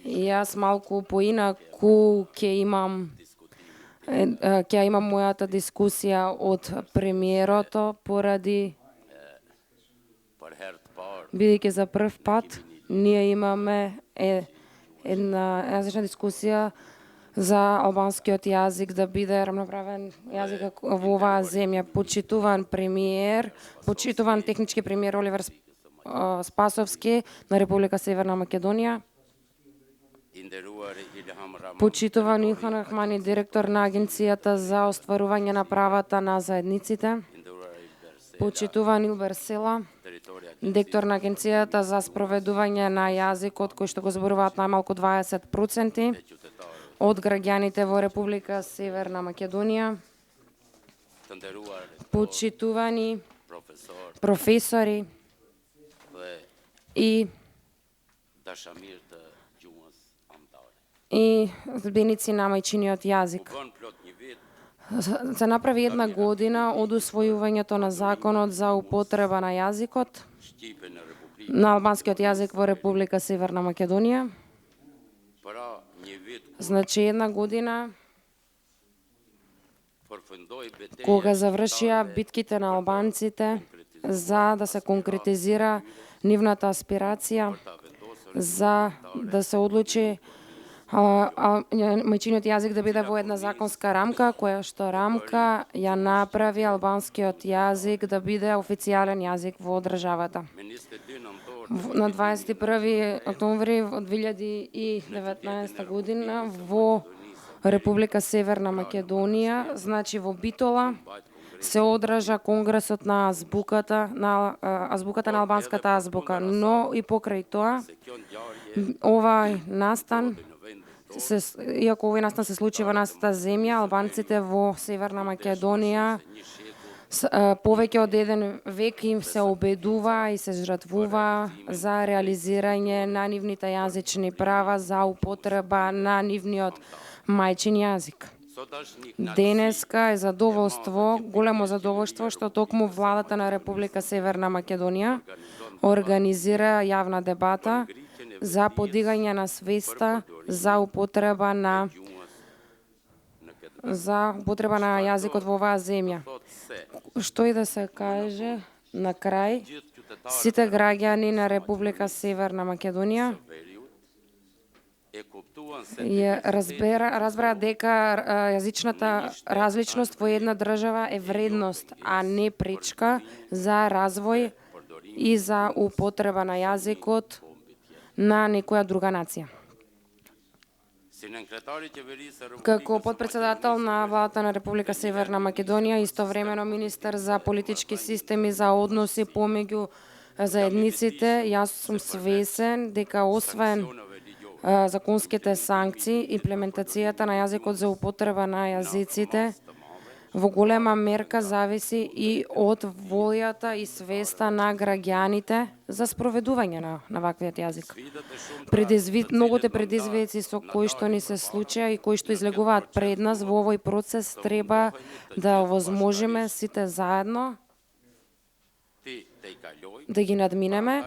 Јас малку поинаку ќе имам мојата дискусија од премиерото поради бидејќи за прв пат ние имаме една јазична дискусија за албанскиот јазик да биде рамноправен јазик во оваа земја. Почитуван премиер, почитуван технички премиер Оливер Спасовски на Република Северна Македонија, почитуван Илхан Рахмани, директор на Агенцијата за остварување на правата на заедниците, почитуван Илбер Села, директор на Агенцијата за спроведување на јазикот кој што го зборуваат најмалку 20% од граѓаните во Република Северна Македонија, почитувани професори и следбеници на мајчиниот јазик. Се направи една година од усвојувањето на законот за употреба на јазикот, на албанскиот јазик во Република Северна Македонија. Значи една година кога завршија битките на албанците за да се конкретизира нивната аспирација за да се одлучи мајчиниот јазик да биде во една законска рамка, која што рамка ја направи албанскиот јазик да биде официјален јазик во државата. На 21 октомври 2019 година во Република Северна Македонија, значи во Битола, се одржа конгресот на азбуката на албанската азбука, но и покрај тоа овај настан иако овој настан се случи во нашата земја, албанците во Северна Македонија повеќе од еден век им се обедува и се жртвува за реализирање на нивните јазични права за употреба на нивниот мајчин јазик. Денеска е задоволство, големо задоволство што токму владата на Република Северна Македонија организира јавна дебата за подигање на свеста за употреба на јазикот во оваа земја. Што и да се каже, на крај, сите граѓани на Република Северна Македонија разбра дека јазичната различност во една држава е вредност, а не пречка за развој и за употреба на јазикот на некоја друга нација. Како потпредседател на владата на Република Северна Македонија, истовремено министер за политички системи за односи помеѓу заедниците, јас сум свесен дека освен законските санкции, имплементацијата на јазикот за употреба на јазиците во голема мерка зависи и од волјата и свеста на граѓаните за спроведување на ваквиот јазик. Многуте предизвици со кои што ни се случија и кои што излегуваат пред нас во овој процес треба да овозможиме сите заедно да ги надминеме.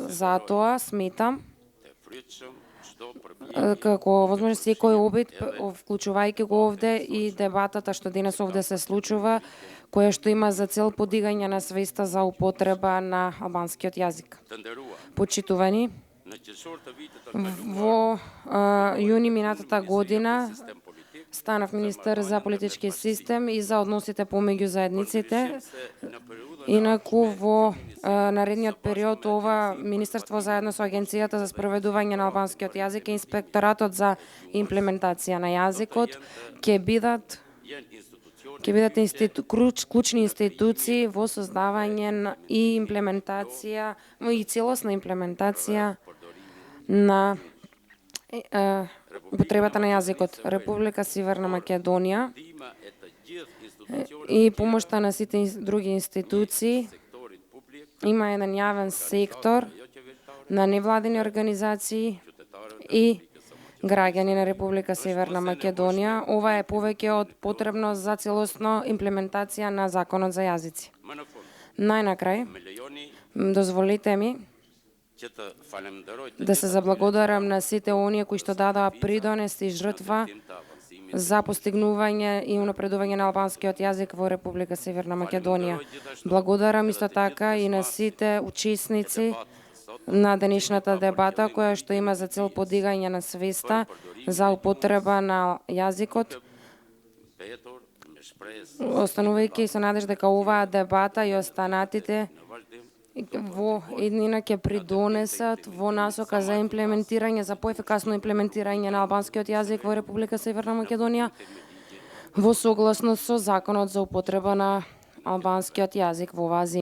Затоа сметам како возможно секој обид, вклучувајќи го овде и дебатата што денес овде се случува, која што има за цел подигање на свеста за употреба на албанскиот јазик. Почитувани, во јуни минатата година станав министер за политички систем и за односите помеѓу заедниците. Инаку во наредниот период ова министерство заедно со Агенцијата за спроведување на албанскиот јазик и Инспекторатот за имплементација на јазикот ќе бидат клучни институции во создавање и имплементација и целосна имплементација на потребата на јазикот. Република Северна Македонија и помошта на сите други институции има еден јавен сектор на невладини организации и граѓани на Република Северна Македонија. Ова е повеќе од потребно за целосно имплементација на законот за јазици. Најнакрај, дозволите ми Да се заблагодарам на сите оние кои што дадоа придонес и жртва за постигнување и унапредување на албанскиот јазик во Република Северна Македонија. Благодарам исто така и на сите учесници на денешната дебата која што има за цел подигање на свеста за употреба на јазикот, останувајќи со надеж дека оваа дебата и останатите во иднина ќе придонесат во насока за имплементирање, за поефикасно имплементирање на албанскиот јазик во Република Северна Македонија во согласност со Законот за употреба на албанскиот јазик во оваа земја.